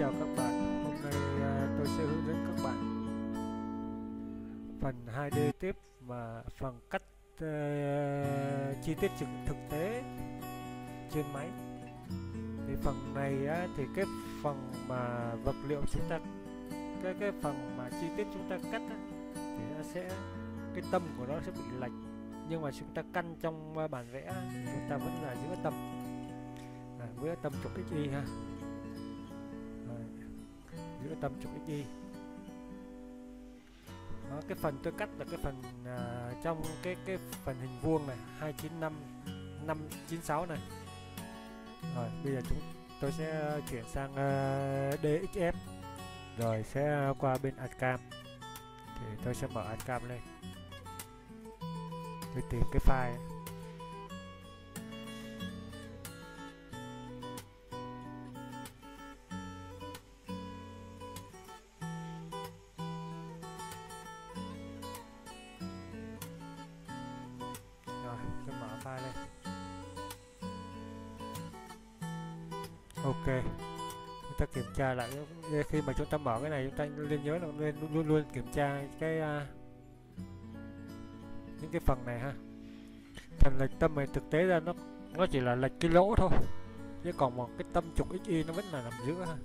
chào các bạn. Hôm nay tôi sẽ hướng dẫn các bạn phần 2D tiếp và phần cắt chi tiết thực tế trên máy. Thì phần này thì cái phần mà vật liệu chúng ta, cái phần mà chi tiết chúng ta cắt thì nó sẽ, cái tâm của nó sẽ bị lệch, nhưng mà chúng ta căn trong bản vẽ chúng ta vẫn là giữa tâm, giữa tâm trục XY ha. Giữa tâm trục XY. Đó, cái phần tôi cắt là cái phần trong cái phần hình vuông này 295 596 này. Rồi bây giờ tôi sẽ chuyển sang DXF, rồi sẽ qua bên ArtCam. Thì tôi sẽ mở ArtCam lên, tôi tìm cái file. Rồi tôi mở file lên. Ok, chúng ta kiểm tra lại. Khi mà chúng ta mở cái này, chúng ta nên nhớ là nên luôn luôn kiểm tra cái những cái phần này ha. Phần lệch tâm này thực tế ra nó chỉ là lệch cái lỗ thôi, chứ còn một cái tâm trục XY nó vẫn là nằm giữa ha.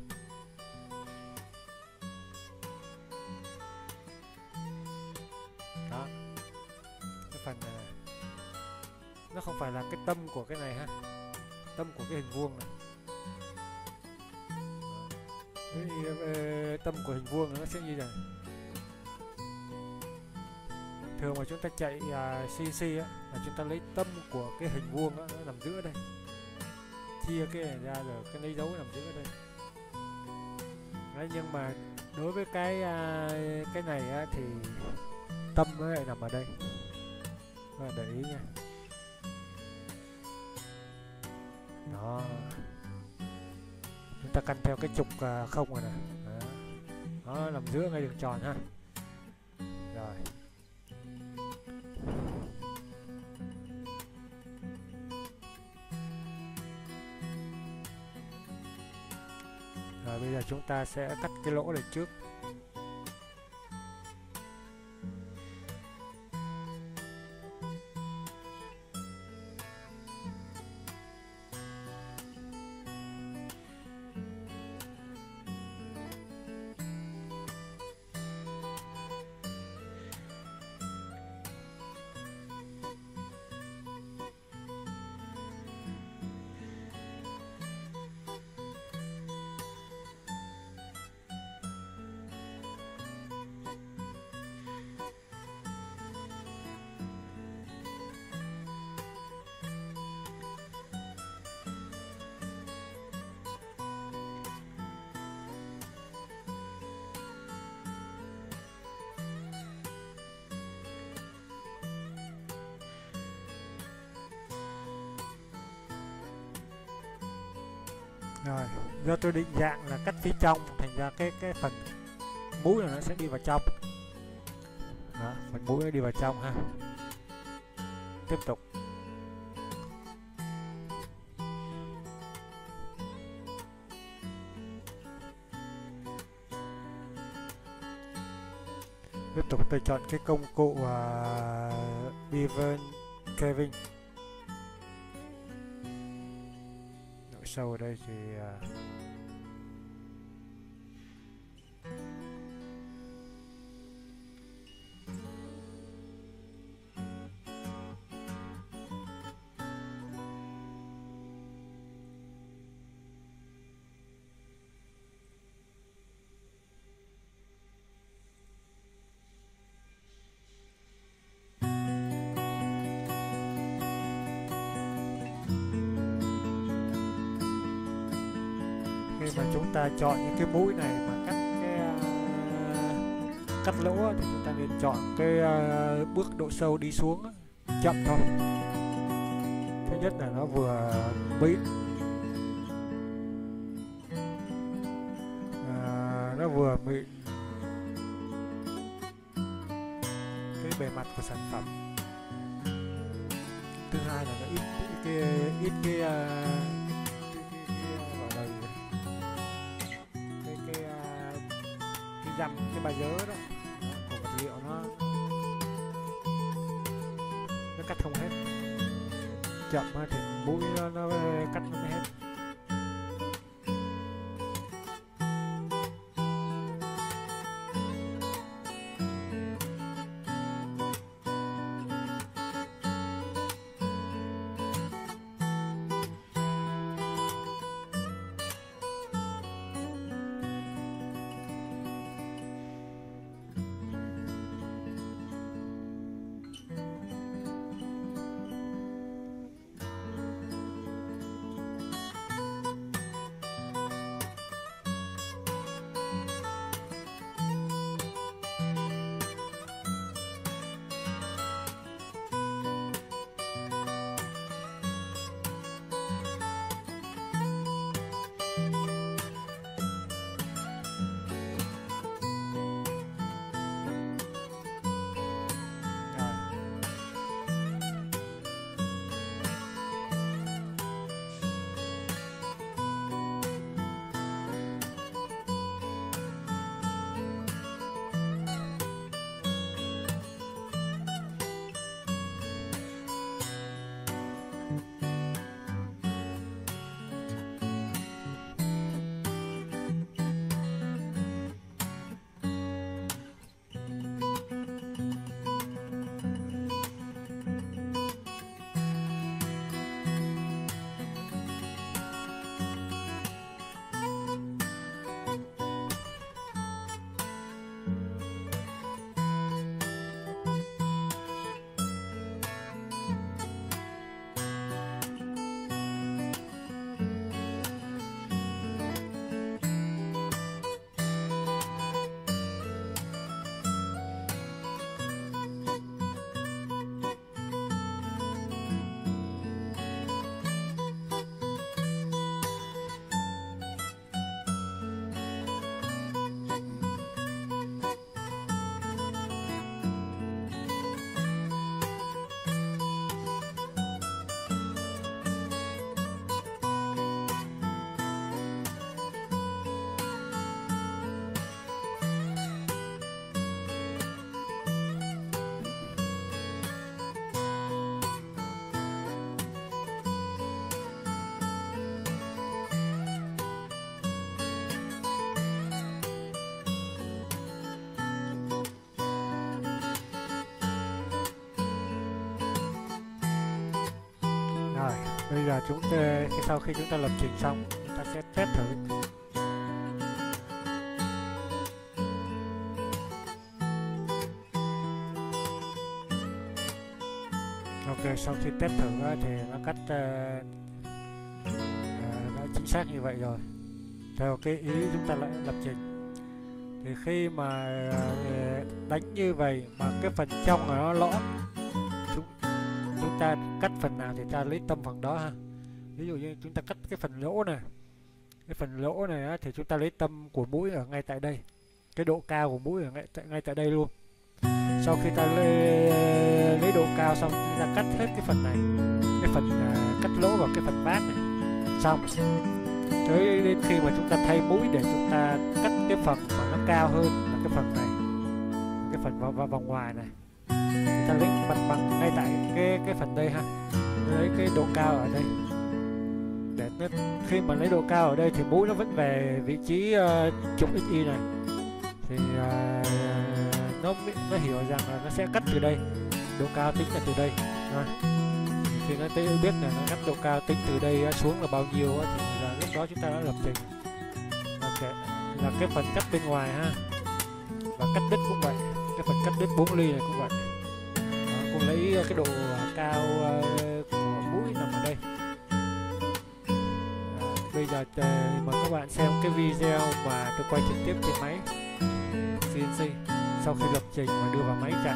Đó, cái phần này nó không phải là cái tâm của cái này ha, tâm của cái hình vuông này. Tâm của hình vuông nó sẽ như này. Thường mà chúng ta chạy CNC là chúng ta lấy tâm của cái hình vuông nó nằm giữa đây, chia cái này ra rồi cái lấy dấu nằm giữa đây. Đấy, nhưng mà đối với cái này thì tâm nó lại nằm ở đây. Các bạn để ý nha. Đó, chúng ta căn theo cái trục không rồi nè. Đó, nằm giữa ngay đường tròn ha. Rồi bây giờ chúng ta sẽ cắt cái lỗ này trước. Rồi, do tôi định dạng là cắt phía trong, thành ra cái phần mũi này nó sẽ đi vào trong. Đó, phần mũi nó đi vào trong ha. Tiếp tục. Tiếp tục tôi chọn cái công cụ Bevel Carving. Sâu ở đây thì khi mà chúng ta chọn những cái mũi này mà cắt lỗ thì chúng ta nên chọn cái bước độ sâu đi xuống chậm thôi. Thứ nhất là nó vừa mịn, nó vừa mịn cái bề mặt của sản phẩm. Thứ hai là nó ít cái gọi là cái dăm cái ba dớ đó, của vật liệu nó cắt không hết, chậm thì mũi nó cắt nó mới hết. Bây giờ sau khi chúng ta lập trình xong, chúng ta sẽ test thử. Ok, sau khi test thử thì nó cắt nó chính xác như vậy rồi, theo cái ý chúng ta đã lập trình. Thì khi mà đánh như vậy mà cái phần trong nó lõm, chúng ta cắt phần nào thì ta lấy tâm phần đó ha. Ví dụ như chúng ta cắt cái phần lỗ này, thì chúng ta lấy tâm của mũi ở ngay tại đây, cái độ cao của mũi ở ngay tại đây luôn. Sau khi ta lấy độ cao xong, chúng ta cắt hết cái phần này, cái phần cắt lỗ vào cái phần vát này, xong tới đến khi mà chúng ta thay mũi để chúng ta cắt cái phần mà nó cao hơn là cái phần này, cái phần vào vòng ngoài này, ta lấy bằng ngay tại cái phần đây ha, lấy cái độ cao ở đây, để khi mà lấy độ cao ở đây thì mũi nó vẫn về vị trí trục XY này, thì nó hiểu rằng là nó sẽ cắt từ đây, độ cao tính là từ đây thì nó biết là nó cắt độ cao tính từ đây xuống là bao nhiêu thì là lúc đó chúng ta đã lập trình. Ok, là cái phần cắt bên ngoài ha, và cắt đứt cũng vậy, cái phần cắt đứt 4 ly này cũng vậy. Cũng lấy cái độ cao của mũi nằm ở đây. Bây giờ mời các bạn xem cái video mà tôi quay trực tiếp trên máy CNC sau khi lập trình và đưa vào máy chạy.